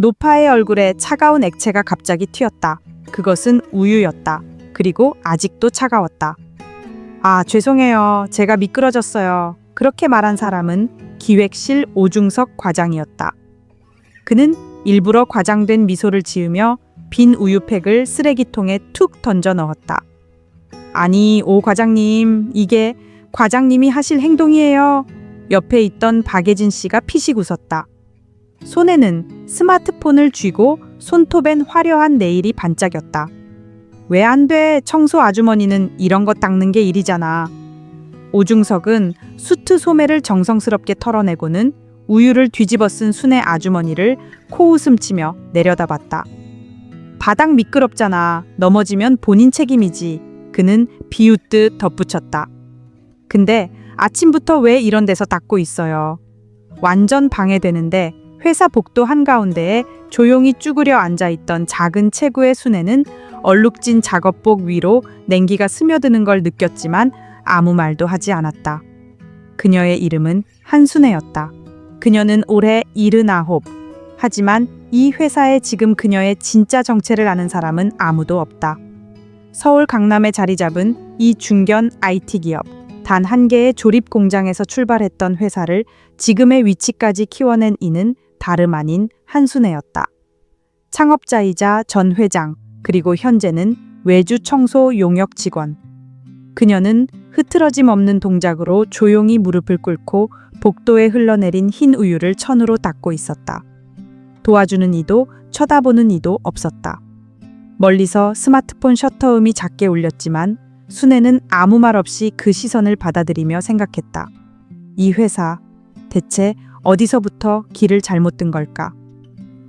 노파의 얼굴에 차가운 액체가 갑자기 튀었다. 그것은 우유였다. 그리고 아직도 차가웠다. 아, 죄송해요. 제가 미끄러졌어요. 그렇게 말한 사람은 기획실 오중석 과장이었다. 그는 일부러 과장된 미소를 지으며 빈 우유팩을 쓰레기통에 툭 던져 넣었다. 아니, 오 과장님, 이게 과장님이 하실 행동이에요. 옆에 있던 박예진 씨가 피식 웃었다. 손에는 스마트폰을 쥐고 손톱엔 화려한 네일이 반짝였다. 왜 안 돼? 청소 아주머니는 이런 거 닦는 게 일이잖아. 오중석은 수트 소매를 정성스럽게 털어내고는 우유를 뒤집어 쓴 순의 아주머니를 코웃음치며 내려다봤다. 바닥 미끄럽잖아. 넘어지면 본인 책임이지. 그는 비웃듯 덧붙였다. 근데 아침부터 왜 이런 데서 닦고 있어요? 완전 방해되는데 회사 복도 한가운데에 조용히 쭈그려 앉아있던 작은 체구의 순애는 얼룩진 작업복 위로 냉기가 스며드는 걸 느꼈지만 아무 말도 하지 않았다. 그녀의 이름은 한순애였다. 그녀는 올해 79. 하지만 이 회사에 지금 그녀의 진짜 정체를 아는 사람은 아무도 없다. 서울 강남에 자리 잡은 이 중견 IT 기업. 단 한 개의 조립 공장에서 출발했던 회사를 지금의 위치까지 키워낸 이는 다름 아닌 한순애였다. 창업자이자 전 회장, 그리고 현재는 외주 청소 용역 직원. 그녀는 흐트러짐 없는 동작으로 조용히 무릎을 꿇고 복도에 흘러내린 흰 우유를 천으로 닦고 있었다. 도와주는 이도 쳐다보는 이도 없었다. 멀리서 스마트폰 셔터음이 작게 울렸지만 순애는 아무 말 없이 그 시선을 받아들이며 생각했다. 이 회사, 대체 어디서부터 길을 잘못 든 걸까?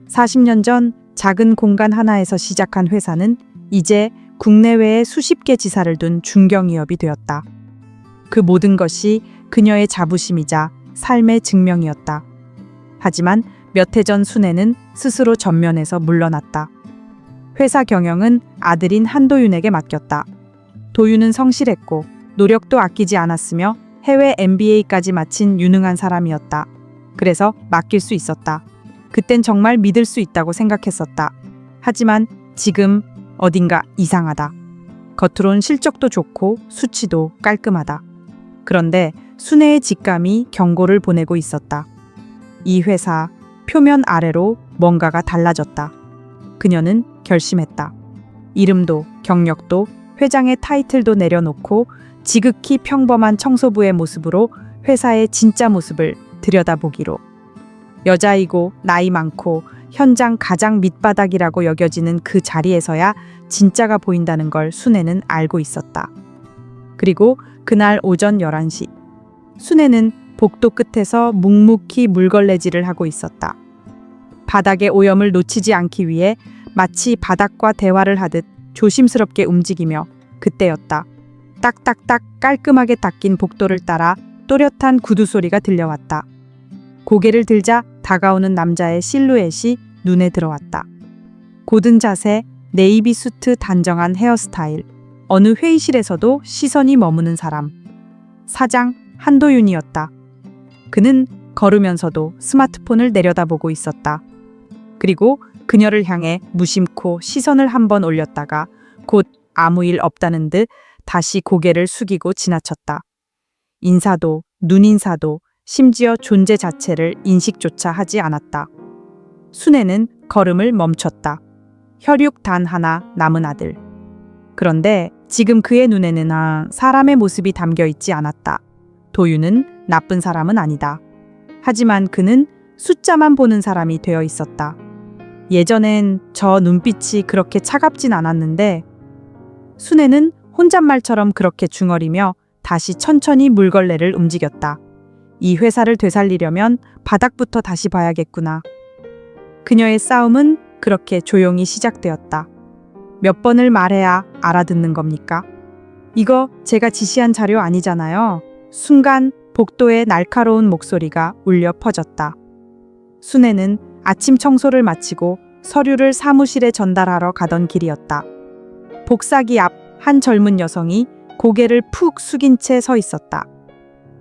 40년 전 작은 공간 하나에서 시작한 회사는 이제 국내외에 수십 개 지사를 둔 중견기업이 되었다. 그 모든 것이 그녀의 자부심이자 삶의 증명이었다. 하지만 몇 해 전 순애는 스스로 전면에서 물러났다. 회사 경영은 아들인 한도윤에게 맡겼다. 도윤은 성실했고 노력도 아끼지 않았으며 해외 MBA까지 마친 유능한 사람이었다. 그래서 맡길 수 있었다. 그땐 정말 믿을 수 있다고 생각했었다. 하지만 지금 어딘가 이상하다. 겉으론 실적도 좋고 수치도 깔끔하다. 그런데 순애의 직감이 경고를 보내고 있었다. 이 회사 표면 아래로 뭔가가 달라졌다. 그녀는 결심했다. 이름도 경력도 회장의 타이틀도 내려놓고 지극히 평범한 청소부의 모습으로 회사의 진짜 모습을 들여다보기로. 여자이고 나이 많고 현장 가장 밑바닥이라고 여겨지는 그 자리에서야 진짜가 보인다는 걸 순애는 알고 있었다. 그리고 그날 오전 11시. 순애는 복도 끝에서 묵묵히 물걸레질을 하고 있었다. 바닥의 오염을 놓치지 않기 위해 마치 바닥과 대화를 하듯 조심스럽게 움직이며 그때였다. 딱딱딱 깔끔하게 닦인 복도를 따라 또렷한 구두 소리가 들려왔다. 고개를 들자 다가오는 남자의 실루엣이 눈에 들어왔다. 고든 자세, 네이비 수트 단정한 헤어스타일. 어느 회의실에서도 시선이 머무는 사람. 사장 한도윤이었다. 그는 걸으면서도 스마트폰을 내려다보고 있었다. 그리고 그녀를 향해 무심코 시선을 한번 올렸다가 곧 아무 일 없다는 듯 다시 고개를 숙이고 지나쳤다. 인사도 눈인사도 심지어 존재 자체를 인식조차 하지 않았다. 순애는 걸음을 멈췄다. 혈육 단 하나 남은 아들. 그런데 지금 그의 눈에는 사람의 모습이 담겨 있지 않았다. 도윤은 나쁜 사람은 아니다. 하지만 그는 숫자만 보는 사람이 되어 있었다. 예전엔 저 눈빛이 그렇게 차갑진 않았는데 순애는 혼잣말처럼 그렇게 중얼이며 다시 천천히 물걸레를 움직였다. 이 회사를 되살리려면 바닥부터 다시 봐야겠구나. 그녀의 싸움은 그렇게 조용히 시작되었다. 몇 번을 말해야 알아듣는 겁니까? 이거 제가 지시한 자료 아니잖아요. 순간 복도에 날카로운 목소리가 울려 퍼졌다. 순애는 아침 청소를 마치고 서류를 사무실에 전달하러 가던 길이었다. 복사기 앞 한 젊은 여성이 고개를 푹 숙인 채 서 있었다.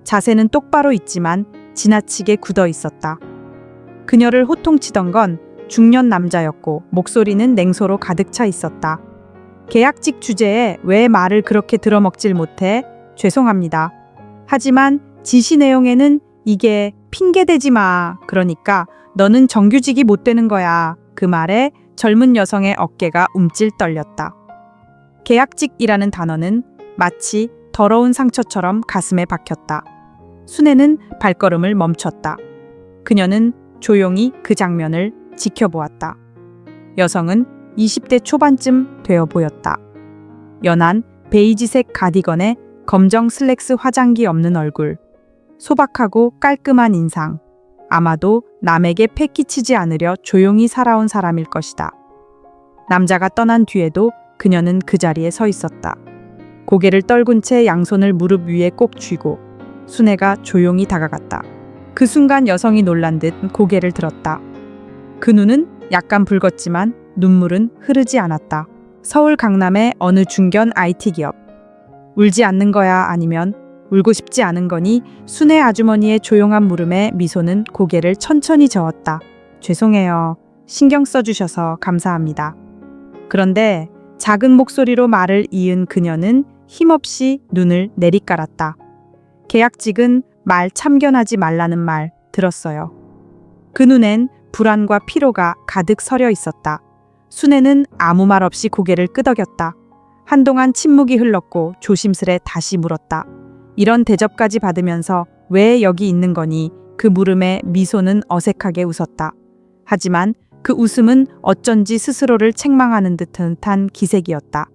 자세는 똑바로 있지만 지나치게 굳어 있었다. 그녀를 호통치던 건 중년 남자였고 목소리는 냉소로 가득 차 있었다. 계약직 주제에 왜 말을 그렇게 들어먹질 못해? 죄송합니다. 하지만 지시 내용에는 이게 핑계대지 마. 그러니까 너는 정규직이 못 되는 거야. 그 말에 젊은 여성의 어깨가 움찔 떨렸다. 계약직이라는 단어는 마치 더러운 상처처럼 가슴에 박혔다. 순애는 발걸음을 멈췄다. 그녀는 조용히 그 장면을 지켜보았다. 여성은 20대 초반쯤 되어 보였다. 연한 베이지색 가디건에 검정 슬랙스 화장기 없는 얼굴, 소박하고 깔끔한 인상. 아마도 남에게 패기치지 않으려 조용히 살아온 사람일 것이다. 남자가 떠난 뒤에도 그녀는 그 자리에 서 있었다. 고개를 떨군 채 양손을 무릎 위에 꼭 쥐고 순애가 조용히 다가갔다. 그 순간 여성이 놀란 듯 고개를 들었다. 그 눈은 약간 붉었지만 눈물은 흐르지 않았다. 서울 강남의 어느 중견 IT 기업. 울지 않는 거야 아니면 울고 싶지 않은 거니? 순애 아주머니의 조용한 물음에 미소는 고개를 천천히 저었다. 죄송해요. 신경 써주셔서 감사합니다. 그런데 작은 목소리로 말을 이은 그녀는 힘없이 눈을 내리깔았다. 계약직은 말 참견하지 말라는 말 들었어요. 그 눈엔 불안과 피로가 가득 서려 있었다. 순애는 아무 말 없이 고개를 끄덕였다. 한동안 침묵이 흘렀고 조심스레 다시 물었다. 이런 대접까지 받으면서 왜 여기 있는 거니? 그 물음에 미소는 어색하게 웃었다. 하지만 그 웃음은 어쩐지 스스로를 책망하는 듯한 기색이었다.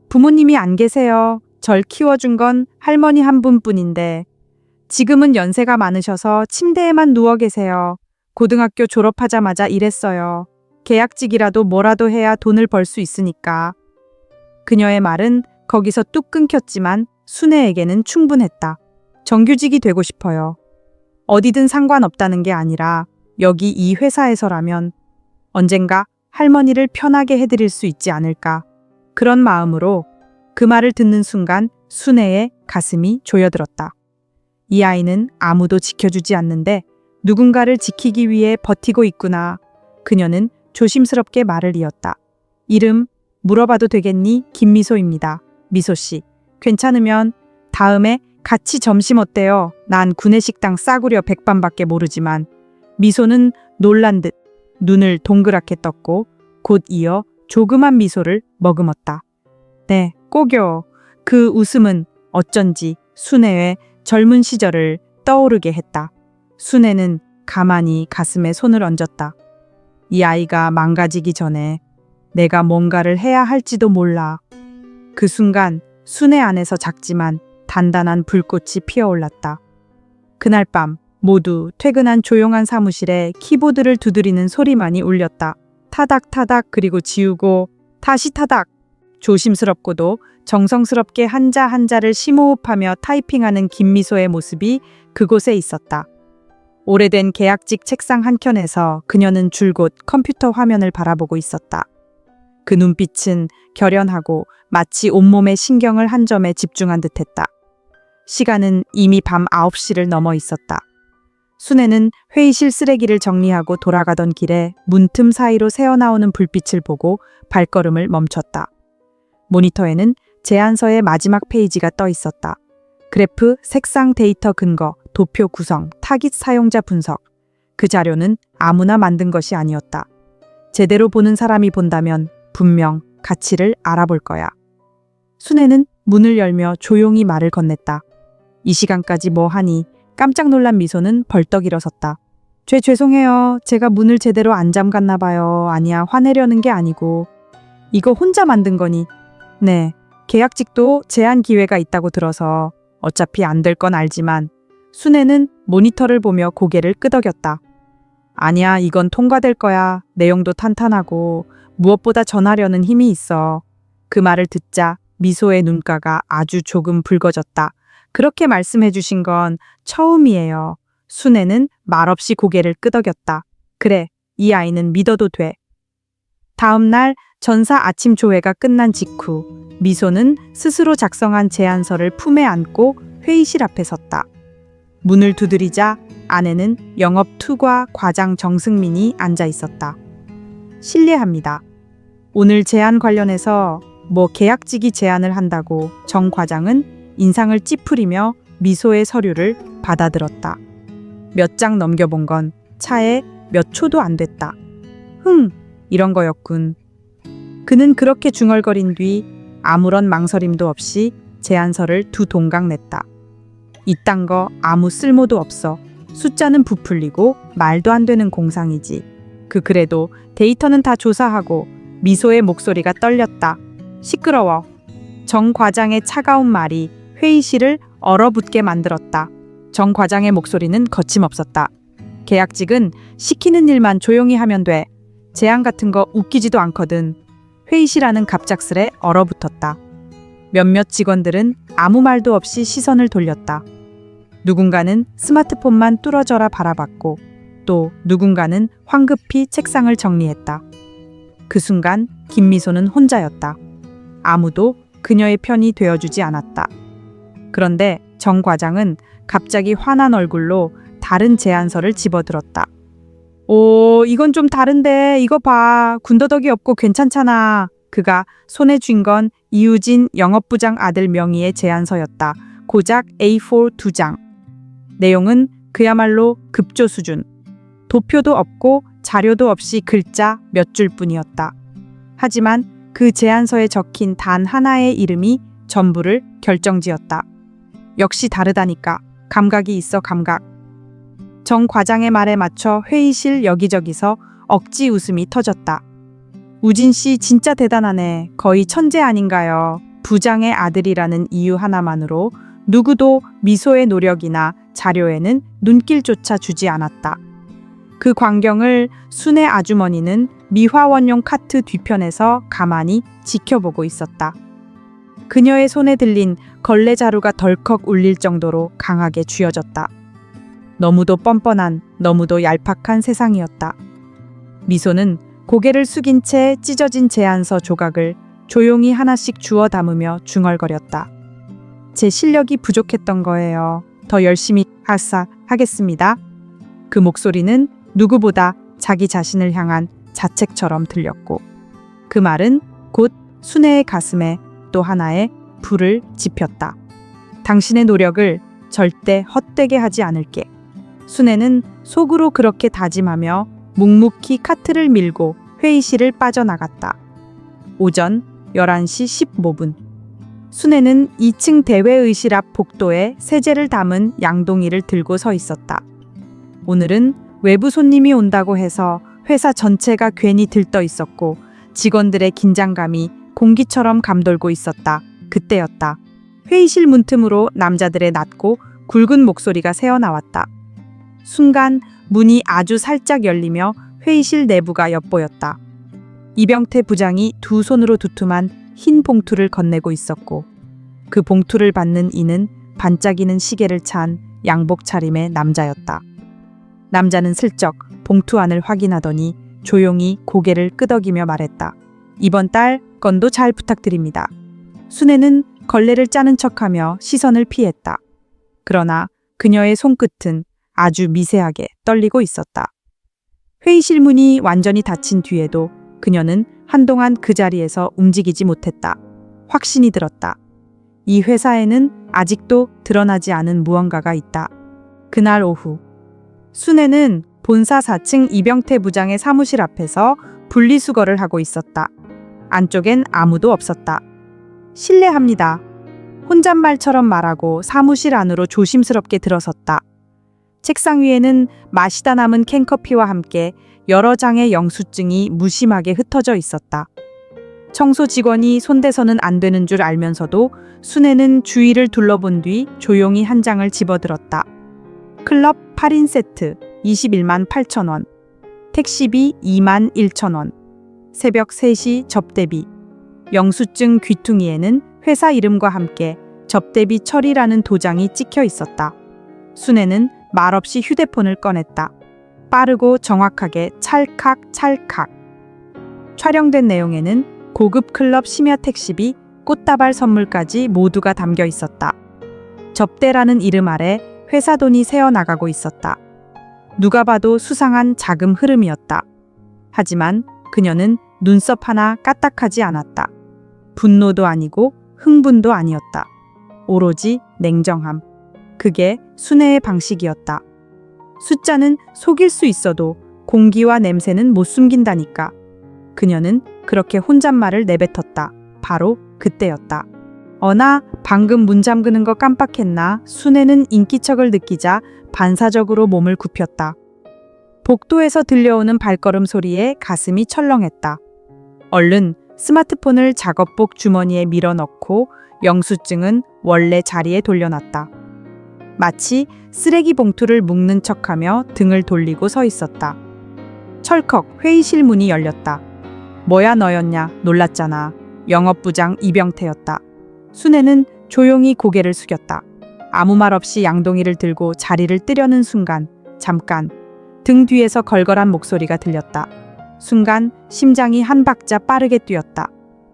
부모님이 안 계세요. 절 키워준 건 할머니 한 분뿐인데 지금은 연세가 많으셔서 침대에만 누워 계세요. 고등학교 졸업하자마자 일했어요. 계약직이라도 뭐라도 해야 돈을 벌 수 있으니까. 그녀의 말은 거기서 뚝 끊겼지만 순애에게는 충분했다. 정규직이 되고 싶어요. 어디든 상관없다는 게 아니라 여기 이 회사에서라면 언젠가 할머니를 편하게 해드릴 수 있지 않을까. 그런 마음으로 그 말을 듣는 순간 순애의 가슴이 조여들었다. 이 아이는 아무도 지켜주지 않는데 누군가를 지키기 위해 버티고 있구나. 그녀는 조심스럽게 말을 이었다. 이름 물어봐도 되겠니? 김미소입니다. 미소씨, 괜찮으면 다음에 같이 점심 어때요? 난 구내식당 싸구려 백반밖에 모르지만. 미소는 놀란 듯 눈을 동그랗게 떴고 곧 이어 조그만 미소를 머금었다. 네, 꼭요. 그 웃음은 어쩐지 순애의 젊은 시절을 떠오르게 했다. 순애는 가만히 가슴에 손을 얹었다. 이 아이가 망가지기 전에 내가 뭔가를 해야 할지도 몰라. 그 순간 순애 안에서 작지만 단단한 불꽃이 피어올랐다. 그날 밤 모두 퇴근한 조용한 사무실에 키보드를 두드리는 소리만이 울렸다. 타닥타닥 그리고 지우고 다시 타닥. 조심스럽고도 정성스럽게 한자 한자를 심호흡하며 타이핑하는 김미소의 모습이 그곳에 있었다. 오래된 계약직 책상 한켠에서 그녀는 줄곧 컴퓨터 화면을 바라보고 있었다. 그 눈빛은 결연하고 마치 온몸의 신경을 한 점에 집중한 듯했다. 시간은 이미 밤 9시를 넘어 있었다. 순애는 회의실 쓰레기를 정리하고 돌아가던 길에 문틈 사이로 새어나오는 불빛을 보고 발걸음을 멈췄다. 모니터에는 제안서의 마지막 페이지가 떠 있었다. 그래프, 색상 데이터 근거, 도표 구성, 타깃 사용자 분석. 그 자료는 아무나 만든 것이 아니었다. 제대로 보는 사람이 본다면 분명 가치를 알아볼 거야. 순애는 문을 열며 조용히 말을 건넸다. 이 시간까지 뭐 하니? 깜짝 놀란 미소는 벌떡 일어섰다. 죄송해요. 제가 문을 제대로 안 잠갔나 봐요. 아니야, 화내려는 게 아니고. 이거 혼자 만든 거니? 네, 계약직도 제한 기회가 있다고 들어서 어차피 안 될 건 알지만. 순애는 모니터를 보며 고개를 끄덕였다. 아니야, 이건 통과될 거야. 내용도 탄탄하고 무엇보다 전하려는 힘이 있어. 그 말을 듣자 미소의 눈가가 아주 조금 붉어졌다. 그렇게 말씀해 주신 건 처음이에요. 순애는 말없이 고개를 끄덕였다. 그래, 이 아이는 믿어도 돼. 다음 날 전사 아침 조회가 끝난 직후 미소는 스스로 작성한 제안서를 품에 안고 회의실 앞에 섰다. 문을 두드리자 안에는 영업 투과 과장 정승민이 앉아 있었다. 실례합니다. 오늘 제안 관련해서 계약직이 제안을 한다고 정 과장은 인상을 찌푸리며 미소의 서류를 받아들었다. 몇 장 넘겨본 건 차에 몇 초도 안 됐다. 이런 거였군. 그는 그렇게 중얼거린 뒤 아무런 망설임도 없이 제안서를 두 동강 냈다. 이딴 거 아무 쓸모도 없어. 숫자는 부풀리고 말도 안 되는 공상이지. 그래도 데이터는 다 조사하고. 미소의 목소리가 떨렸다. 시끄러워. 정 과장의 차가운 말이 회의실을 얼어붙게 만들었다. 정 과장의 목소리는 거침없었다. 계약직은 시키는 일만 조용히 하면 돼. 제안 같은 거 웃기지도 않거든. 회의실 안은 갑작스레 얼어붙었다. 몇몇 직원들은 아무 말도 없이 시선을 돌렸다. 누군가는 스마트폰만 뚫어져라 바라봤고 또 누군가는 황급히 책상을 정리했다. 그 순간 김미소는 혼자였다. 아무도 그녀의 편이 되어주지 않았다. 그런데 정 과장은 갑자기 화난 얼굴로 다른 제안서를 집어들었다. 이건 좀 다른데 이거 봐. 군더더기 없고 괜찮잖아. 그가 손에 쥔 건 이우진 영업부장 아들 명의의 제안서였다. 고작 A4 2장. 내용은 그야말로 급조 수준. 도표도 없고 자료도 없이 글자 몇 줄뿐이었다. 하지만 그 제안서에 적힌 단 하나의 이름이 전부를 결정지었다. 역시 다르다니까. 감각이 있어 감각. 정 과장의 말에 맞춰 회의실 여기저기서 억지 웃음이 터졌다. 우진 씨 진짜 대단하네. 거의 천재 아닌가요? 부장의 아들이라는 이유 하나만으로 누구도 미소의 노력이나 자료에는 눈길조차 주지 않았다. 그 광경을 순애 아주머니는 미화원용 카트 뒤편에서 가만히 지켜보고 있었다. 그녀의 손에 들린 걸레자루가 덜컥 울릴 정도로 강하게 쥐어졌다. 너무도 뻔뻔한, 너무도 얄팍한 세상이었다. 미소는 고개를 숙인 채 찢어진 제안서 조각을 조용히 하나씩 주워 담으며 중얼거렸다. 제 실력이 부족했던 거예요. 더 열심히 하겠습니다. 그 목소리는 누구보다 자기 자신을 향한 자책처럼 들렸고 그 말은 곧 순애의 가슴에 또 하나의 불을 지폈다. 당신의 노력을 절대 헛되게 하지 않을게. 순애는 속으로 그렇게 다짐하며 묵묵히 카트를 밀고 회의실을 빠져나갔다. 오전 11시 15분. 순애는 2층 대회의실 앞 복도에 세제를 담은 양동이를 들고 서 있었다. 오늘은 외부 손님이 온다고 해서 회사 전체가 괜히 들떠 있었고 직원들의 긴장감이 공기처럼 감돌고 있었다. 그때였다. 회의실 문틈으로 남자들의 낮고 굵은 목소리가 새어나왔다. 순간 문이 아주 살짝 열리며 회의실 내부가 엿보였다. 이병태 부장이 두 손으로 두툼한 흰 봉투를 건네고 있었고 그 봉투를 받는 이는 반짝이는 시계를 찬 양복 차림의 남자였다. 남자는 슬쩍 봉투 안을 확인하더니 조용히 고개를 끄덕이며 말했다. 이번 달 건도 잘 부탁드립니다. 순애는 걸레를 짜는 척하며 시선을 피했다. 그러나 그녀의 손끝은 아주 미세하게 떨리고 있었다. 회의실 문이 완전히 닫힌 뒤에도 그녀는 한동안 그 자리에서 움직이지 못했다. 확신이 들었다. 이 회사에는 아직도 드러나지 않은 무언가가 있다. 그날 오후 순애는 본사 4층 이병태 부장의 사무실 앞에서 분리수거를 하고 있었다. 안쪽엔 아무도 없었다. 실례합니다. 혼잣말처럼 말하고 사무실 안으로 조심스럽게 들어섰다. 책상 위에는 마시다 남은 캔커피와 함께 여러 장의 영수증이 무심하게 흩어져 있었다. 청소 직원이 손대서는 안 되는 줄 알면서도 순애는 주위를 둘러본 뒤 조용히 한 장을 집어들었다. 클럽 8인 세트 21만 8천 원, 택시비 2만 1천 원, 새벽 3시 접대비. 영수증 귀퉁이에는 회사 이름과 함께 접대비 처리라는 도장이 찍혀 있었다. 순애는 말없이 휴대폰을 꺼냈다. 빠르고 정확하게 찰칵찰칵. 촬영된 내용에는 고급 클럽 심야 택시비, 꽃다발 선물까지 모두가 담겨 있었다. 접대라는 이름 아래 회사 돈이 새어나가고 있었다. 누가 봐도 수상한 자금 흐름이었다. 하지만 그녀는 눈썹 하나 까딱하지 않았다. 분노도 아니고 흥분도 아니었다. 오로지 냉정함. 그게 순애의 방식이었다. 숫자는 속일 수 있어도 공기와 냄새는 못 숨긴다니까. 그녀는 그렇게 혼잣말을 내뱉었다. 바로 그때였다. 어나 방금 문 잠그는 거 깜빡했나? 순애는 인기척을 느끼자 반사적으로 몸을 굽혔다. 복도에서 들려오는 발걸음 소리에 가슴이 철렁했다. 얼른 스마트폰을 작업복 주머니에 밀어넣고 영수증은 원래 자리에 돌려놨다. 마치 쓰레기 봉투를 묶는 척하며 등을 돌리고 서 있었다. 철컥 회의실 문이 열렸다. 뭐야 너였냐? 놀랐잖아. 영업부장 이병태였다. 순애는 조용히 고개를 숙였다. 아무 말 없이 양동이를 들고 자리를 뜨려는 순간 잠깐 등 뒤에서 걸걸한 목소리가 들렸다. 순간 심장이 한 박자 빠르게 뛰었다.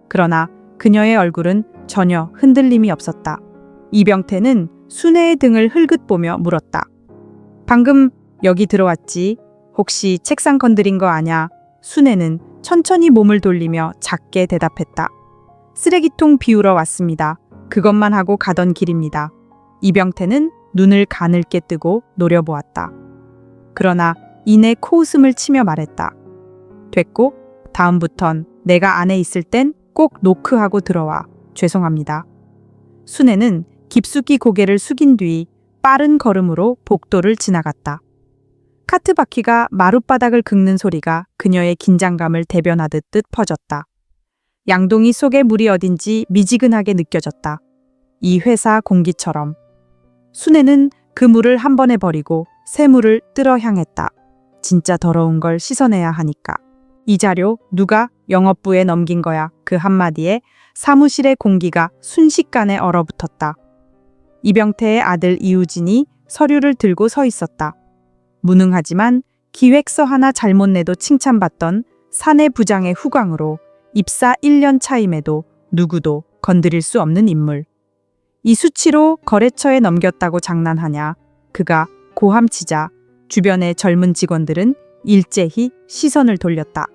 그러나 그녀의 얼굴은 전혀 흔들림이 없었다. 이병태는 순애의 등을 흘끗 보며 물었다. 방금 여기 들어왔지? 혹시 책상 건드린 거 아냐? 순애는 천천히 몸을 돌리며 작게 대답했다. 쓰레기통 비우러 왔습니다. 그것만 하고 가던 길입니다. 이병태는 눈을 가늘게 뜨고 노려보았다. 그러나 이내 코웃음을 치며 말했다. 됐고 다음부턴 내가 안에 있을 땐 꼭 노크하고 들어와. 죄송합니다. 순애는 깊숙이 고개를 숙인 뒤 빠른 걸음으로 복도를 지나갔다. 카트 바퀴가 마룻바닥을 긁는 소리가 그녀의 긴장감을 대변하듯 퍼졌다. 양동이 속에 물이 어딘지 미지근하게 느껴졌다. 이 회사 공기처럼. 순애는 그 물을 한 번에 버리고 새 물을 뜨러 향했다. 진짜 더러운 걸 씻어내야 하니까. 이 자료 누가 영업부에 넘긴 거야. 그 한마디에 사무실의 공기가 순식간에 얼어붙었다. 이병태의 아들 이우진이 서류를 들고 서 있었다. 무능하지만 기획서 하나 잘못 내도 칭찬받던 사내 부장의 후광으로 입사 1년 차임에도 누구도 건드릴 수 없는 인물. 이 수치로 거래처에 넘겼다고 장난하냐. 그가 고함치자 주변의 젊은 직원들은 일제히 시선을 돌렸다.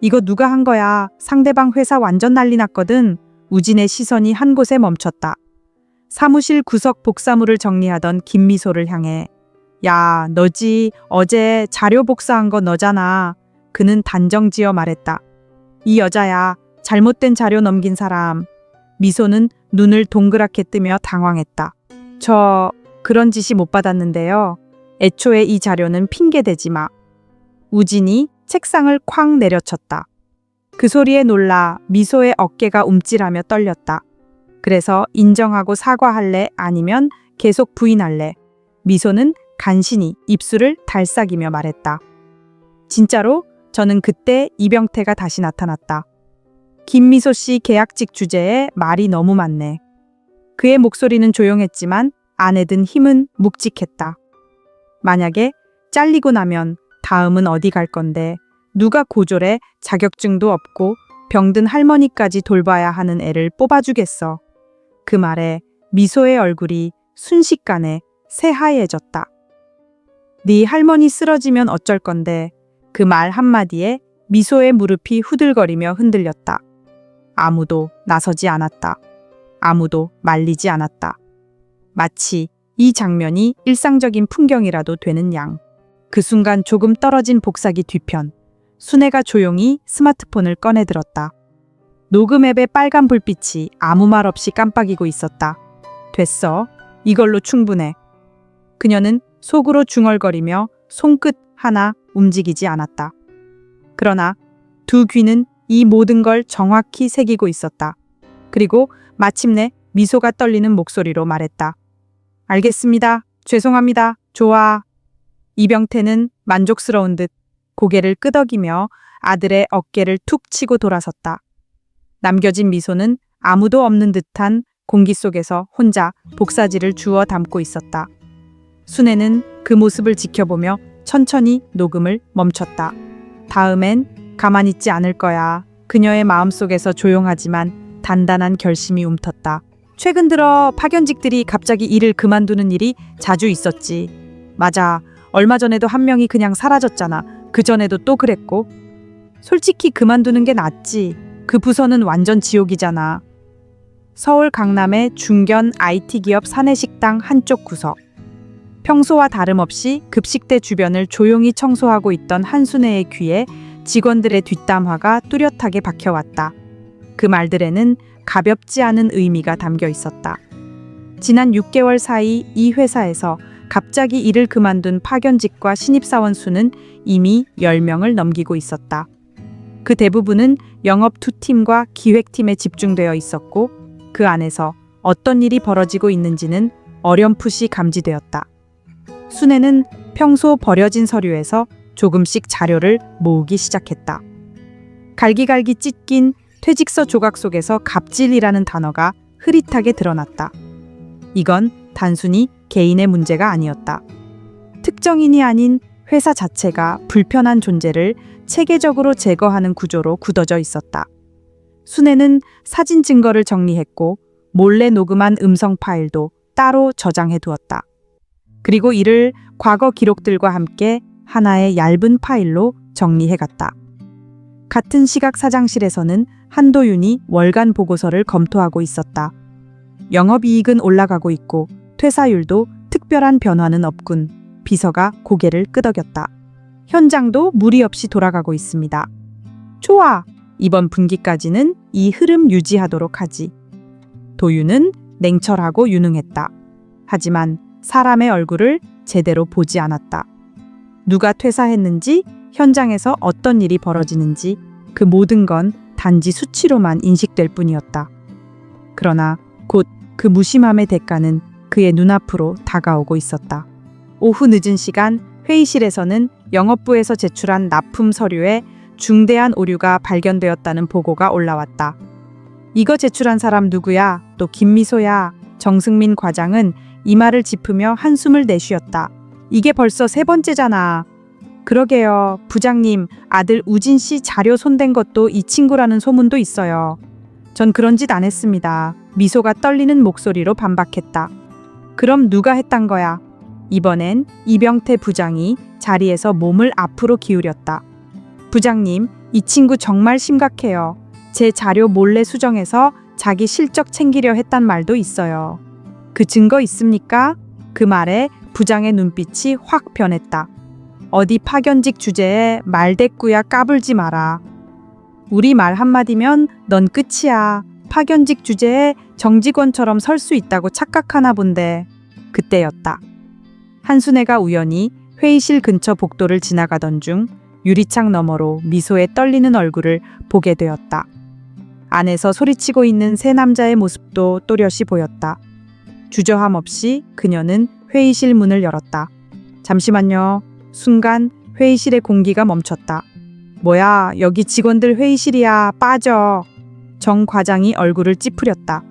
이거 누가 한 거야? 상대방 회사 완전 난리 났거든. 우진의 시선이 한 곳에 멈췄다. 사무실 구석 복사물을 정리하던 김미소를 향해 야, 너지. 어제 자료 복사한 거 너잖아. 그는 단정지어 말했다. 이 여자야. 잘못된 자료 넘긴 사람. 미소는 눈을 동그랗게 뜨며 당황했다. 저 그런 지시 못 받았는데요. 애초에 이 자료는 핑계대지 마. 우진이 책상을 쾅 내려쳤다. 그 소리에 놀라 미소의 어깨가 움찔하며 떨렸다. 그래서 인정하고 사과할래? 아니면 계속 부인할래? 미소는 간신히 입술을 달싹이며 말했다. 진짜로? 저는 그때 이병태가 다시 나타났다. 김미소 씨 계약직 주제에 말이 너무 많네. 그의 목소리는 조용했지만 안에 든 힘은 묵직했다. 만약에 잘리고 나면 다음은 어디 갈 건데 누가 고졸에 자격증도 없고 병든 할머니까지 돌봐야 하는 애를 뽑아주겠어. 그 말에 미소의 얼굴이 순식간에 새하얘졌다. 네 할머니 쓰러지면 어쩔 건데. 그 말 한마디에 미소의 무릎이 후들거리며 흔들렸다. 아무도 나서지 않았다. 아무도 말리지 않았다. 마치 이 장면이 일상적인 풍경이라도 되는 양. 그 순간 조금 떨어진 복사기 뒤편. 순애가 조용히 스마트폰을 꺼내 들었다. 녹음 앱의 빨간 불빛이 아무 말 없이 깜빡이고 있었다. 됐어. 이걸로 충분해. 그녀는 속으로 중얼거리며 손끝 하나 움직이지 않았다. 그러나 두 귀는 이 모든 걸 정확히 새기고 있었다. 그리고 마침내 미소가 떨리는 목소리로 말했다. 알겠습니다. 죄송합니다. 좋아. 이병태는 만족스러운 듯 고개를 끄덕이며 아들의 어깨를 툭 치고 돌아섰다. 남겨진 미소는 아무도 없는 듯한 공기 속에서 혼자 복사지를 주워 담고 있었다. 순애는 그 모습을 지켜보며 천천히 녹음을 멈췄다. 다음엔 가만히 있지 않을 거야. 그녀의 마음속에서 조용하지만 단단한 결심이 움텄다. 최근 들어 파견직들이 갑자기 일을 그만두는 일이 자주 있었지. 맞아. 얼마 전에도 한 명이 그냥 사라졌잖아. 그 전에도 또 그랬고. 솔직히 그만두는 게 낫지. 그 부서는 완전 지옥이잖아. 서울 강남의 중견 IT 기업 사내식당 한쪽 구석. 평소와 다름없이 급식대 주변을 조용히 청소하고 있던 한순애의 귀에 직원들의 뒷담화가 뚜렷하게 박혀왔다. 그 말들에는 가볍지 않은 의미가 담겨 있었다. 지난 6개월 사이 이 회사에서 갑자기 일을 그만둔 파견직과 신입사원 수는 이미 10명을 넘기고 있었다. 그 대부분은 영업 2팀과 기획팀에 집중되어 있었고 그 안에서 어떤 일이 벌어지고 있는지는 어렴풋이 감지되었다. 순애는 평소 버려진 서류에서 조금씩 자료를 모으기 시작했다. 갈기갈기 찢긴 퇴직서 조각 속에서 갑질이라는 단어가 흐릿하게 드러났다. 이건 단순히 개인의 문제가 아니었다. 특정인이 아닌 회사 자체가 불편한 존재를 체계적으로 제거하는 구조로 굳어져 있었다. 순애는 사진 증거를 정리했고 몰래 녹음한 음성 파일도 따로 저장해 두었다. 그리고 이를 과거 기록들과 함께 하나의 얇은 파일로 정리해 갔다. 같은 시각 사장실에서는 한도윤이 월간 보고서를 검토하고 있었다. 영업이익은 올라가고 있고 퇴사율도 특별한 변화는 없군. 비서가 고개를 끄덕였다. 현장도 무리 없이 돌아가고 있습니다. 좋아. 이번 분기까지는 이 흐름 유지하도록 하지. 도윤은 냉철하고 유능했다. 하지만 사람의 얼굴을 제대로 보지 않았다. 누가 퇴사했는지, 현장에서 어떤 일이 벌어지는지 그 모든 건 단지 수치로만 인식될 뿐이었다. 그러나 곧 그 무심함의 대가는 그의 눈앞으로 다가오고 있었다. 오후 늦은 시간 회의실에서는 영업부에서 제출한 납품 서류에 중대한 오류가 발견되었다는 보고가 올라왔다. 이거 제출한 사람 누구야? 또 김미소야. 정승민 과장은 이마를 짚으며 한숨을 내쉬었다. 이게 벌써 3번째잖아. 그러게요. 부장님, 아들 우진 씨 자료 손댄 것도 이 친구라는 소문도 있어요. 전 그런 짓 안 했습니다. 미소가 떨리는 목소리로 반박했다. 그럼 누가 했단 거야? 이번엔 이병태 부장이 자리에서 몸을 앞으로 기울였다. 부장님, 이 친구 정말 심각해요. 제 자료 몰래 수정해서 자기 실적 챙기려 했단 말도 있어요. 그 증거 있습니까? 그 말에 부장의 눈빛이 확 변했다. 어디 파견직 주제에 말대꾸야 까불지 마라. 우리 말 한마디면 넌 끝이야. 파견직 주제에 정직원처럼 설 수 있다고 착각하나 본데. 그때였다. 한순애가 우연히 회의실 근처 복도를 지나가던 중 유리창 너머로 미소의 떨리는 얼굴을 보게 되었다. 안에서 소리치고 있는 세 남자의 모습도 또렷이 보였다. 주저함 없이 그녀는 회의실 문을 열었다. 잠시만요. 순간 회의실의 공기가 멈췄다. 뭐야, 여기 직원들 회의실이야. 빠져. 정 과장이 얼굴을 찌푸렸다.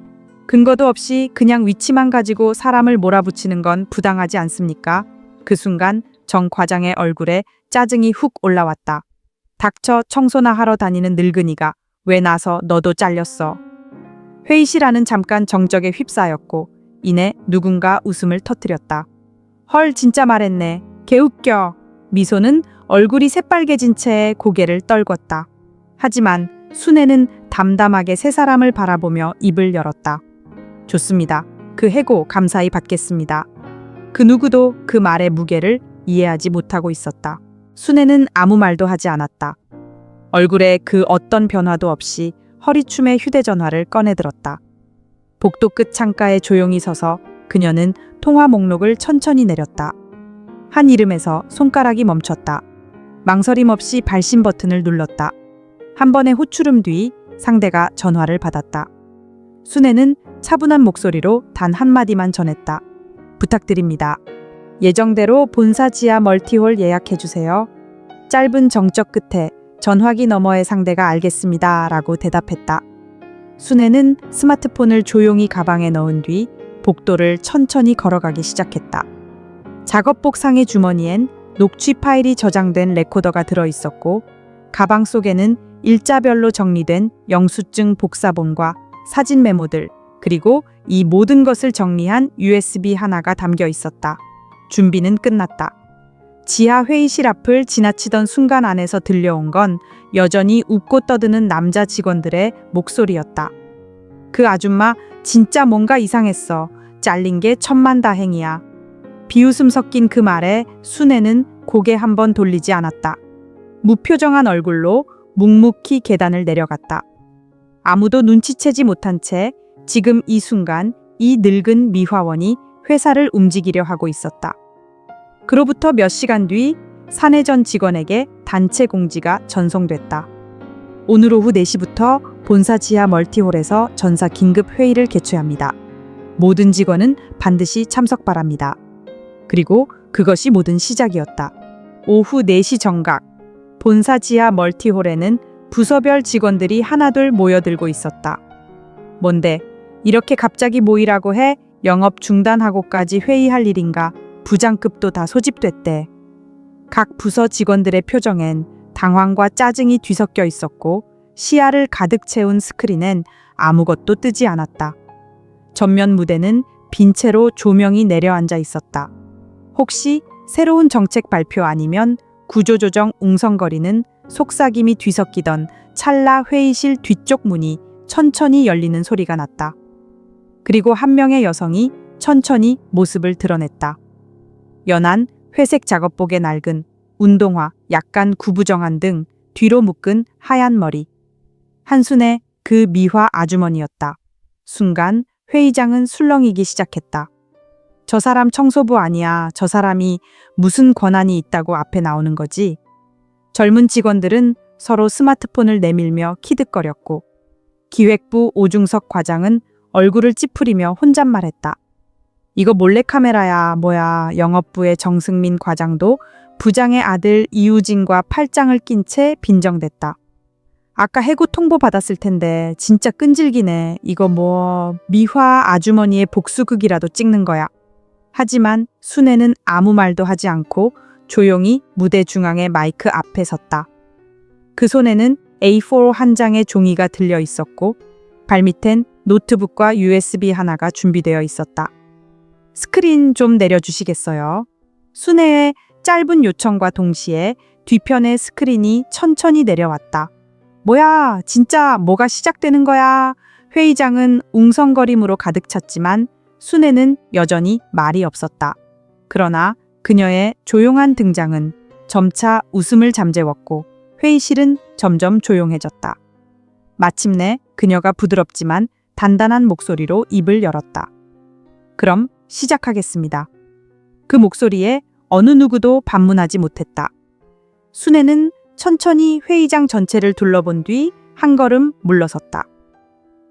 근거도 없이 그냥 위치만 가지고 사람을 몰아붙이는 건 부당하지 않습니까? 그 순간 정 과장의 얼굴에 짜증이 훅 올라왔다. 닥쳐. 청소나 하러 다니는 늙은이가 왜 나서 너도 잘렸어. 회의실 안은 잠깐 정적에 휩싸였고 이내 누군가 웃음을 터뜨렸다. 헐, 진짜 말했네. 개웃겨. 미소는 얼굴이 새빨개진 채 고개를 떨궜다. 하지만 순애는 담담하게 세 사람을 바라보며 입을 열었다. 좋습니다. 그 해고 감사히 받겠습니다. 그 누구도 그 말의 무게를 이해하지 못하고 있었다. 순애는 아무 말도 하지 않았다. 얼굴에 그 어떤 변화도 없이 허리춤에 휴대전화를 꺼내들었다. 복도 끝 창가에 조용히 서서 그녀는 통화 목록을 천천히 내렸다. 한 이름에서 손가락이 멈췄다. 망설임 없이 발신 버튼을 눌렀다. 한 번의 호출음 뒤 상대가 전화를 받았다. 순애는 차분한 목소리로 단 한마디만 전했다. 부탁드립니다. 예정대로 본사 지하 멀티홀 예약해주세요. 짧은 정적 끝에 전화기 너머의 상대가 알겠습니다. 라고 대답했다. 순애는 스마트폰을 조용히 가방에 넣은 뒤 복도를 천천히 걸어가기 시작했다. 작업복 상의 주머니엔 녹취 파일이 저장된 레코더가 들어있었고 가방 속에는 일자별로 정리된 영수증 복사본과 사진 메모들 그리고 이 모든 것을 정리한 USB 하나가 담겨 있었다. 준비는 끝났다. 지하 회의실 앞을 지나치던 순간 안에서 들려온 건 여전히 웃고 떠드는 남자 직원들의 목소리였다. 그 아줌마 진짜 뭔가 이상했어. 잘린 게 천만다행이야. 비웃음 섞인 그 말에 순애는 고개 한번 돌리지 않았다. 무표정한 얼굴로 묵묵히 계단을 내려갔다. 아무도 눈치채지 못한 채 지금 이 순간 이 늙은 미화원이 회사를 움직이려 하고 있었다. 그로부터 몇 시간 뒤 사내 전 직원에게 단체 공지가 전송됐다. 오늘 오후 4시부터 본사 지하 멀티홀에서 전사 긴급 회의를 개최합니다. 모든 직원은 반드시 참석 바랍니다. 그리고 그것이 모든 시작이었다. 오후 4시 정각, 본사 지하 멀티홀에는 부서별 직원들이 하나둘 모여들고 있었다. 뭔데? 이렇게 갑자기 모이라고 해? 영업 중단하고까지 회의할 일인가? 부장급도 다 소집됐대. 각 부서 직원들의 표정엔 당황과 짜증이 뒤섞여 있었고 시야를 가득 채운 스크린엔 아무것도 뜨지 않았다. 전면 무대는 빈 채로 조명이 내려앉아 있었다. 혹시 새로운 정책 발표 아니면 구조조정 웅성거리는 속삭임이 뒤섞이던 찰나 회의실 뒤쪽 문이 천천히 열리는 소리가 났다. 그리고 한 명의 여성이 천천히 모습을 드러냈다. 연한 회색 작업복에 낡은 운동화, 약간 구부정한 등 뒤로 묶은 하얀 머리. 한순에 그 미화 아주머니였다. 순간 회의장은 술렁이기 시작했다. 저 사람 청소부 아니야. 저 사람이 무슨 권한이 있다고 앞에 나오는 거지? 젊은 직원들은 서로 스마트폰을 내밀며 키득거렸고 기획부 오중석 과장은 얼굴을 찌푸리며 혼잣말했다. 이거 몰래카메라야 뭐야. 영업부의 정승민 과장도 부장의 아들 이우진과 팔짱을 낀 채 빈정댔다. 아까 해고 통보 받았을 텐데 진짜 끈질기네. 이거 뭐 미화 아주머니의 복수극이라도 찍는 거야. 하지만 순애는 아무 말도 하지 않고 조용히 무대 중앙의 마이크 앞에 섰다. 그 손에는 A4 한 장의 종이가 들려 있었고 발밑엔 노트북과 USB 하나가 준비되어 있었다. 스크린 좀 내려주시겠어요? 순애의 짧은 요청과 동시에 뒤편의 스크린이 천천히 내려왔다. 뭐야, 진짜 뭐가 시작되는 거야? 회의장은 웅성거림으로 가득 찼지만 순애는 여전히 말이 없었다. 그러나 그녀의 조용한 등장은 점차 웃음을 잠재웠고 회의실은 점점 조용해졌다. 마침내 그녀가 부드럽지만 단단한 목소리로 입을 열었다. 그럼 시작하겠습니다. 그 목소리에 어느 누구도 반문하지 못했다. 순애는 천천히 회의장 전체를 둘러본 뒤 한 걸음 물러섰다.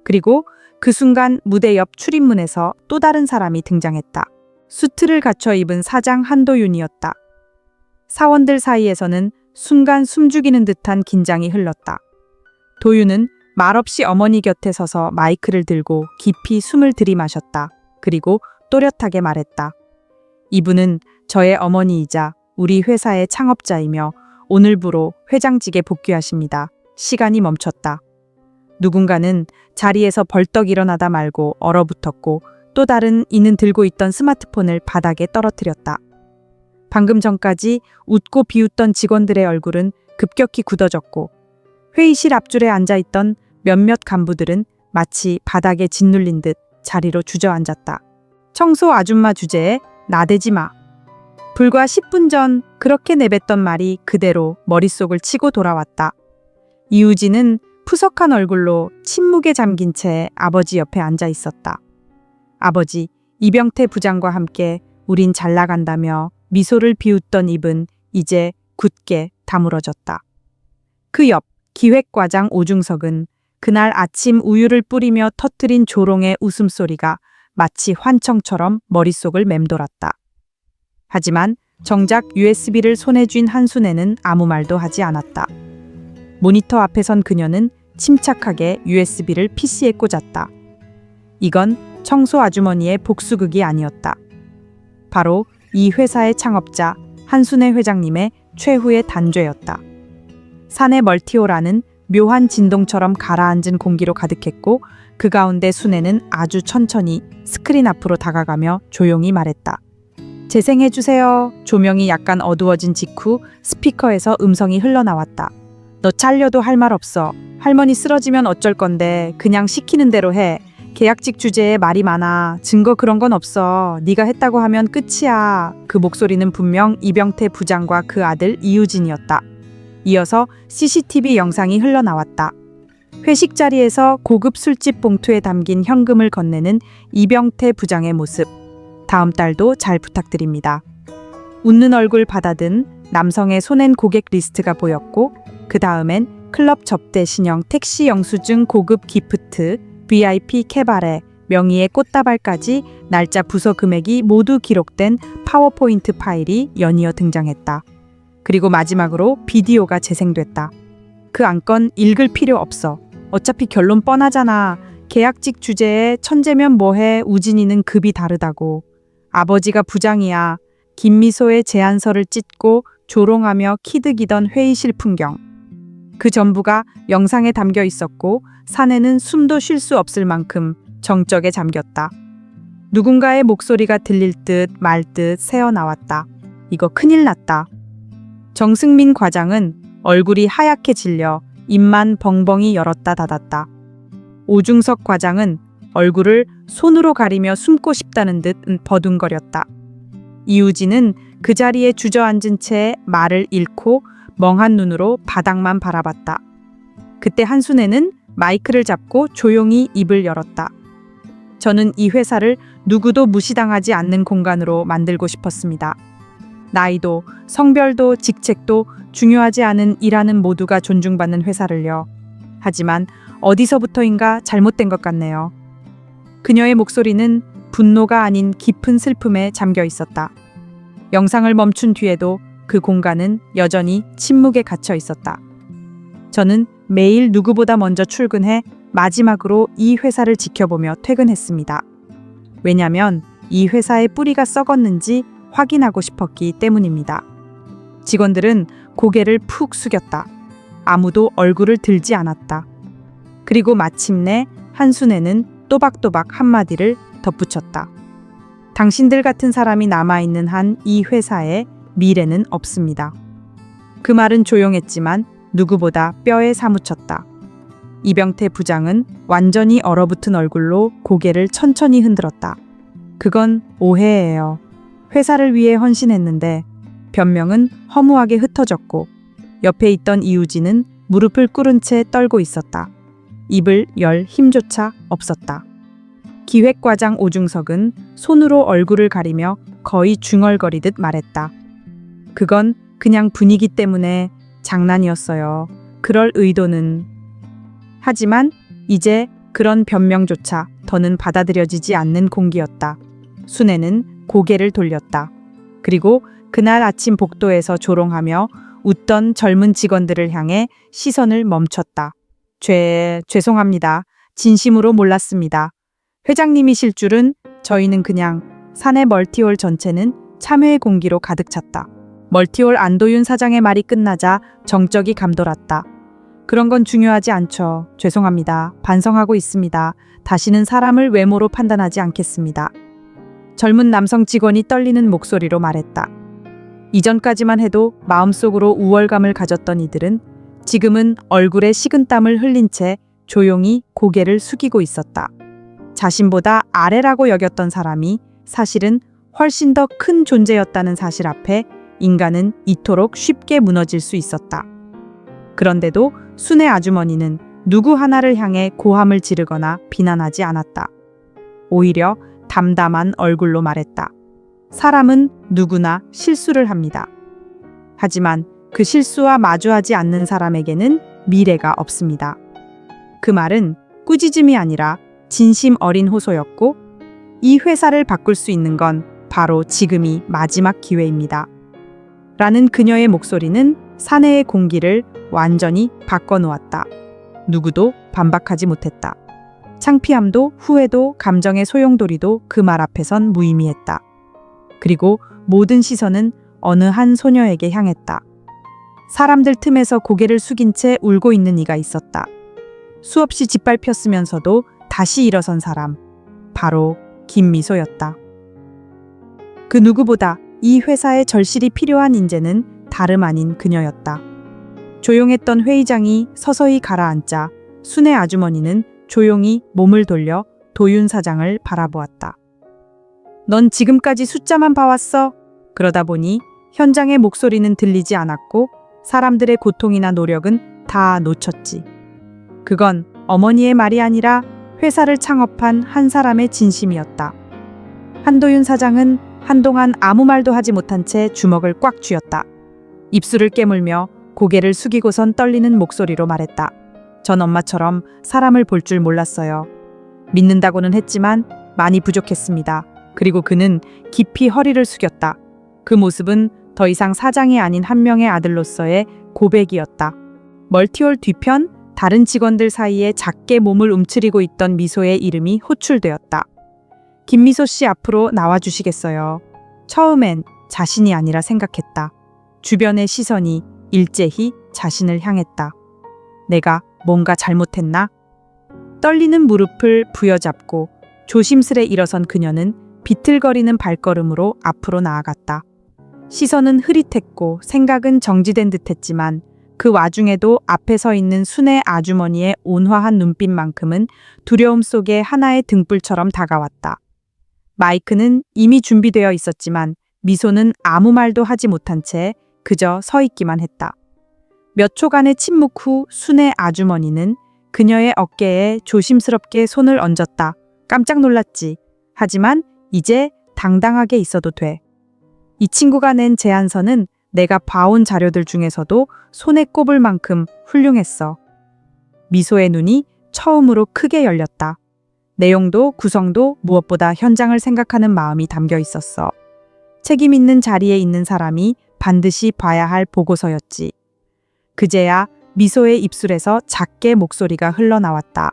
그리고 그 순간 무대 옆 출입문에서 또 다른 사람이 등장했다. 수트를 갖춰 입은 사장 한도윤이었다. 사원들 사이에서는 순간 숨죽이는 듯한 긴장이 흘렀다. 도윤은 말없이 어머니 곁에 서서 마이크를 들고 깊이 숨을 들이마셨다. 그리고 또렷하게 말했다. 이분은 저의 어머니이자 우리 회사의 창업자이며 오늘부로 회장직에 복귀하십니다. 시간이 멈췄다. 누군가는 자리에서 벌떡 일어나다 말고 얼어붙었고 또 다른 이는 들고 있던 스마트폰을 바닥에 떨어뜨렸다. 방금 전까지 웃고 비웃던 직원들의 얼굴은 급격히 굳어졌고 회의실 앞줄에 앉아있던 몇몇 간부들은 마치 바닥에 짓눌린 듯 자리로 주저앉았다. 청소 아줌마 주제에 나대지 마. 불과 10분 전 그렇게 내뱉던 말이 그대로 머릿속을 치고 돌아왔다. 이우진은 푸석한 얼굴로 침묵에 잠긴 채 아버지 옆에 앉아 있었다. 아버지, 이병태 부장과 함께 우린 잘 나간다며 미소를 비웃던 입은 이제 굳게 다물어졌다. 그 옆 기획과장 오중석은 그날 아침 우유를 뿌리며 터뜨린 조롱의 웃음소리가 마치 환청처럼 머릿속을 맴돌았다. 하지만 정작 USB를 손에 쥔 한순애는 아무 말도 하지 않았다. 모니터 앞에 선 그녀는 침착하게 USB를 PC에 꽂았다. 이건 청소 아주머니의 복수극이 아니었다. 바로 이 회사의 창업자 한순애 회장님의 최후의 단죄였다. 사내 멀티홀 안은 묘한 진동처럼 가라앉은 공기로 가득했고 그 가운데 순애는 아주 천천히 스크린 앞으로 다가가며 조용히 말했다. 재생해주세요. 조명이 약간 어두워진 직후 스피커에서 음성이 흘러나왔다. 너 잘려도 할 말 없어. 할머니 쓰러지면 어쩔 건데 그냥 시키는 대로 해. 계약직 주제에 말이 많아. 증거 그런 건 없어. 네가 했다고 하면 끝이야. 그 목소리는 분명 이병태 부장과 그 아들 이유진이었다. 이어서 CCTV 영상이 흘러나왔다. 회식 자리에서 고급 술집 봉투에 담긴 현금을 건네는 이병태 부장의 모습. 다음 달도 잘 부탁드립니다. 웃는 얼굴 받아든 남성의 손엔 고객 리스트가 보였고 그 다음엔 클럽 접대 신형 택시 영수증 고급 기프트 VIP 캐바레 명의의 꽃다발까지 날짜 부서 금액이 모두 기록된 파워포인트 파일이 연이어 등장했다. 그리고 마지막으로 비디오가 재생됐다. 그 안건 읽을 필요 없어. 어차피 결론 뻔하잖아. 계약직 주제에 천재면 뭐해. 우진이는 급이 다르다고. 아버지가 부장이야. 김미소의 제안서를 찢고 조롱하며 키득이던 회의실 풍경. 그 전부가 영상에 담겨 있었고 사내는 숨도 쉴 수 없을 만큼 정적에 잠겼다. 누군가의 목소리가 들릴 듯 말 듯 새어나왔다. 이거 큰일 났다. 정승민 과장은 얼굴이 하얗게 질려 입만 벙벙이 열었다 닫았다. 오중석 과장은 얼굴을 손으로 가리며 숨고 싶다는 듯 버둥거렸다. 이우진은 그 자리에 주저앉은 채 말을 잃고 멍한 눈으로 바닥만 바라봤다. 그때 한순애는 마이크를 잡고 조용히 입을 열었다. 저는 이 회사를 누구도 무시당하지 않는 공간으로 만들고 싶었습니다. 나이도, 성별도, 직책도 중요하지 않은 일하는 모두가 존중받는 회사를요. 하지만 어디서부터인가 잘못된 것 같네요. 그녀의 목소리는 분노가 아닌 깊은 슬픔에 잠겨 있었다. 영상을 멈춘 뒤에도 그 공간은 여전히 침묵에 갇혀 있었다. 저는 매일 누구보다 먼저 출근해 마지막으로 이 회사를 지켜보며 퇴근했습니다. 왜냐면 이 회사의 뿌리가 썩었는지 확인하고 싶었기 때문입니다. 직원들은 고개를 푹 숙였다. 아무도 얼굴을 들지 않았다. 그리고 마침내 한순애는 또박또박 한마디를 덧붙였다. 당신들 같은 사람이 남아있는 한 이 회사에 미래는 없습니다. 그 말은 조용했지만 누구보다 뼈에 사무쳤다. 이병태 부장은 완전히 얼어붙은 얼굴로 고개를 천천히 흔들었다. 그건 오해예요. 회사를 위해 헌신했는데 변명은 허무하게 흩어졌고 옆에 있던 이우진은 무릎을 꿇은 채 떨고 있었다. 입을 열 힘조차 없었다. 기획과장 오중석은 손으로 얼굴을 가리며 거의 중얼거리듯 말했다. 그건 그냥 분위기 때문에 장난이었어요. 그럴 의도는. 하지만 이제 그런 변명조차 더는 받아들여지지 않는 공기였다. 순애는 고개를 돌렸다. 그리고 그날 아침 복도에서 조롱하며 웃던 젊은 직원들을 향해 시선을 멈췄다. 죄송합니다. 진심으로 몰랐습니다. 회장님이실 줄은. 저희는 그냥. 사내 멀티홀 전체는 참회의 공기로 가득 찼다. 멀티홀 안도윤 사장의 말이 끝나자 정적이 감돌았다. 그런 건 중요하지 않죠. 죄송합니다. 반성하고 있습니다. 다시는 사람을 외모로 판단하지 않겠습니다. 젊은 남성 직원이 떨리는 목소리로 말했다. 이전까지만 해도 마음속으로 우월감을 가졌던 이들은 지금은 얼굴에 식은땀을 흘린 채 조용히 고개를 숙이고 있었다. 자신보다 아래라고 여겼던 사람이 사실은 훨씬 더 큰 존재였다는 사실 앞에 인간은 이토록 쉽게 무너질 수 있었다. 그런데도 순애 아주머니는 누구 하나를 향해 고함을 지르거나 비난하지 않았다. 오히려 담담한 얼굴로 말했다. 사람은 누구나 실수를 합니다. 하지만 그 실수와 마주하지 않는 사람에게는 미래가 없습니다. 그 말은 꾸짖음이 아니라 진심 어린 호소였고 이 회사를 바꿀 수 있는 건 바로 지금이 마지막 기회입니다. 라는 그녀의 목소리는 사내의 공기를 완전히 바꿔놓았다. 누구도 반박하지 못했다. 창피함도 후회도 감정의 소용돌이도 그 말 앞에선 무의미했다. 그리고 모든 시선은 어느 한 소녀에게 향했다. 사람들 틈에서 고개를 숙인 채 울고 있는 이가 있었다. 수없이 짓밟혔으면서도 다시 일어선 사람. 바로 김미소였다. 그 누구보다 이 회사에 절실히 필요한 인재는 다름 아닌 그녀였다. 조용했던 회의장이 서서히 가라앉자 순애 아주머니는 조용히 몸을 돌려 도윤 사장을 바라보았다. 넌 지금까지 숫자만 봐왔어? 그러다 보니 현장의 목소리는 들리지 않았고 사람들의 고통이나 노력은 다 놓쳤지. 그건 어머니의 말이 아니라 회사를 창업한 한 사람의 진심이었다. 한도윤 사장은 한동안 아무 말도 하지 못한 채 주먹을 꽉 쥐었다. 입술을 깨물며 고개를 숙이고선 떨리는 목소리로 말했다. 전 엄마처럼 사람을 볼 줄 몰랐어요. 믿는다고는 했지만 많이 부족했습니다. 그리고 그는 깊이 허리를 숙였다. 그 모습은 더 이상 사장이 아닌 한 명의 아들로서의 고백이었다. 멀티홀 뒤편 다른 직원들 사이에 작게 몸을 움츠리고 있던 미소의 이름이 호출되었다. 김미소 씨 앞으로 나와주시겠어요. 처음엔 자신이 아니라 생각했다. 주변의 시선이 일제히 자신을 향했다. 내가 뭔가 잘못했나? 떨리는 무릎을 부여잡고 조심스레 일어선 그녀는 비틀거리는 발걸음으로 앞으로 나아갔다. 시선은 흐릿했고 생각은 정지된 듯했지만 그 와중에도 앞에 서 있는 순애 아주머니의 온화한 눈빛만큼은 두려움 속에 하나의 등불처럼 다가왔다. 마이크는 이미 준비되어 있었지만 미소는 아무 말도 하지 못한 채 그저 서 있기만 했다. 몇 초간의 침묵 후 순애 아주머니는 그녀의 어깨에 조심스럽게 손을 얹었다. 깜짝 놀랐지. 하지만 이제 당당하게 있어도 돼. 이 친구가 낸 제안서는 내가 봐온 자료들 중에서도 손에 꼽을 만큼 훌륭했어. 미소의 눈이 처음으로 크게 열렸다. 내용도 구성도 무엇보다 현장을 생각하는 마음이 담겨 있었어. 책임 있는 자리에 있는 사람이 반드시 봐야 할 보고서였지. 그제야 미소의 입술에서 작게 목소리가 흘러나왔다.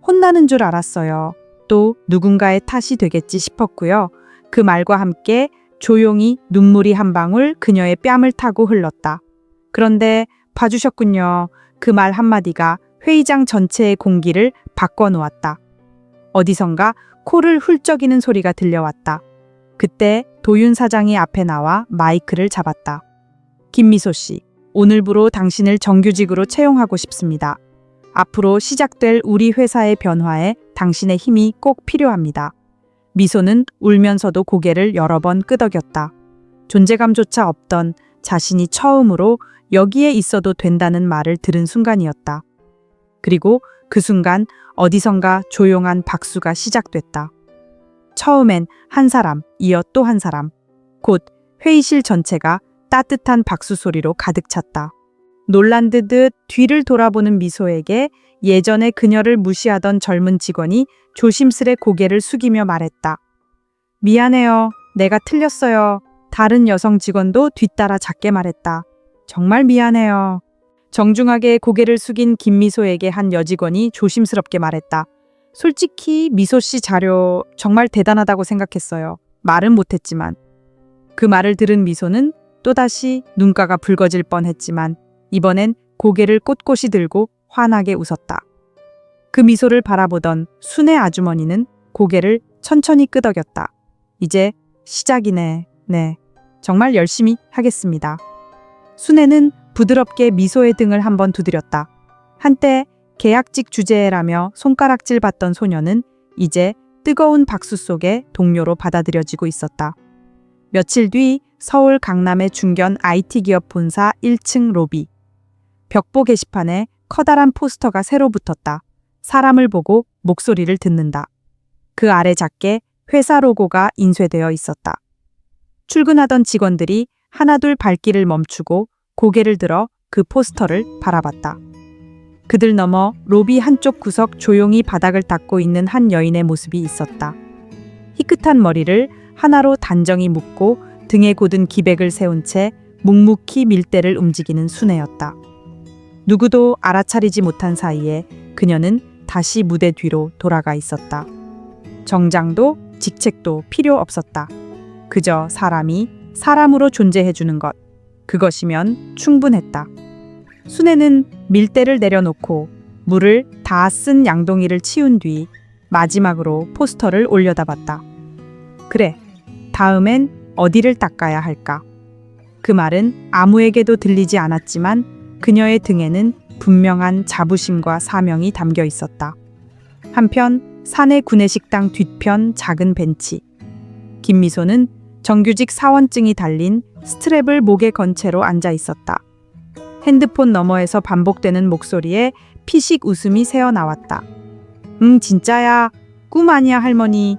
혼나는 줄 알았어요. 또 누군가의 탓이 되겠지 싶었고요. 그 말과 함께 조용히 눈물이 한 방울 그녀의 뺨을 타고 흘렀다. 그런데 봐주셨군요. 그 말 한마디가 회의장 전체의 공기를 바꿔놓았다. 어디선가 코를 훌쩍이는 소리가 들려왔다. 그때 도윤 사장이 앞에 나와 마이크를 잡았다. 김미소 씨, 오늘부로 당신을 정규직으로 채용하고 싶습니다. 앞으로 시작될 우리 회사의 변화에 당신의 힘이 꼭 필요합니다. 미소는 울면서도 고개를 여러 번 끄덕였다. 존재감조차 없던 자신이 처음으로 여기에 있어도 된다는 말을 들은 순간이었다. 그리고 그 순간 어디선가 조용한 박수가 시작됐다. 처음엔 한 사람, 이어 또 한 사람. 곧 회의실 전체가 따뜻한 박수 소리로 가득 찼다. 놀란 듯 뒤를 돌아보는 미소에게 예전에 그녀를 무시하던 젊은 직원이 조심스레 고개를 숙이며 말했다. 미안해요. 내가 틀렸어요. 다른 여성 직원도 뒤따라 작게 말했다. 정말 미안해요. 정중하게 고개를 숙인 김미소에게 한 여직원이 조심스럽게 말했다. 솔직히 미소 씨 자료 정말 대단하다고 생각했어요. 말은 못했지만. 그 말을 들은 미소는 또다시 눈가가 붉어질 뻔했지만 이번엔 고개를 꼿꼿이 들고 환하게 웃었다. 그 미소를 바라보던 순애 아주머니는 고개를 천천히 끄덕였다. 이제 시작이네. 네, 정말 열심히 하겠습니다. 순애는 부드럽게 미소의 등을 한번 두드렸다. 한때 계약직 주제라며 손가락질 받던 소녀는 이제 뜨거운 박수 속에 동료로 받아들여지고 있었다. 며칠 뒤 서울 강남의 중견 IT 기업 본사 1층 로비. 벽보 게시판에 커다란 포스터가 새로 붙었다. 사람을 보고 목소리를 듣는다. 그 아래 작게 회사 로고가 인쇄되어 있었다. 출근하던 직원들이 하나둘 발길을 멈추고 고개를 들어 그 포스터를 바라봤다. 그들 너머 로비 한쪽 구석 조용히 바닥을 닦고 있는 한 여인의 모습이 있었다. 희끗한 머리를 하나로 단정히 묶고 등에 곧은 기백을 세운 채 묵묵히 밀대를 움직이는 순애였다. 누구도 알아차리지 못한 사이에 그녀는 다시 무대 뒤로 돌아가 있었다. 정장도 직책도 필요 없었다. 그저 사람이 사람으로 존재해주는 것. 그것이면 충분했다. 순애는 밀대를 내려놓고 물을 다 쓴 양동이를 치운 뒤 마지막으로 포스터를 올려다봤다. 그래, 다음엔 어디를 닦아야 할까? 그 말은 아무에게도 들리지 않았지만 그녀의 등에는 분명한 자부심과 사명이 담겨 있었다. 한편 사내 구내식당 뒤편 작은 벤치. 김미소는 정규직 사원증이 달린 스트랩을 목에 건 채로 앉아 있었다. 핸드폰 너머에서 반복되는 목소리에 피식 웃음이 새어나왔다. 진짜야. 꿈 아니야, 할머니.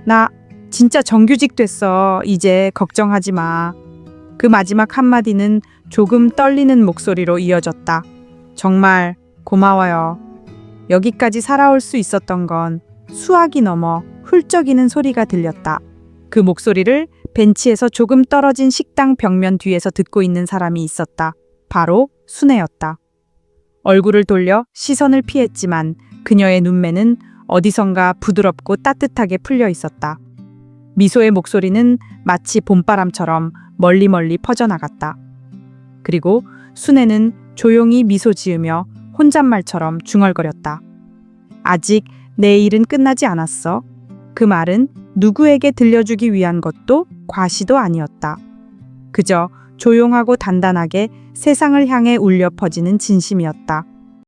나 진짜 정규직 됐어. 이제 걱정하지 마. 그 마지막 한마디는 조금 떨리는 목소리로 이어졌다. 정말 고마워요. 여기까지 살아올 수 있었던 건 수학이 넘어 훌쩍이는 소리가 들렸다. 그 목소리를 벤치에서 조금 떨어진 식당 벽면 뒤에서 듣고 있는 사람이 있었다. 바로 순애였다. 얼굴을 돌려 시선을 피했지만 그녀의 눈매는 어디선가 부드럽고 따뜻하게 풀려 있었다. 미소의 목소리는 마치 봄바람처럼 멀리 퍼져나갔다. 그리고 순애는 조용히 미소 지으며 혼잣말처럼 중얼거렸다. 아직 내 일은 끝나지 않았어. 그 말은 누구에게 들려주기 위한 것도 과시도 아니었다. 그저 조용하고 단단하게 세상을 향해 울려 퍼지는 진심이었다.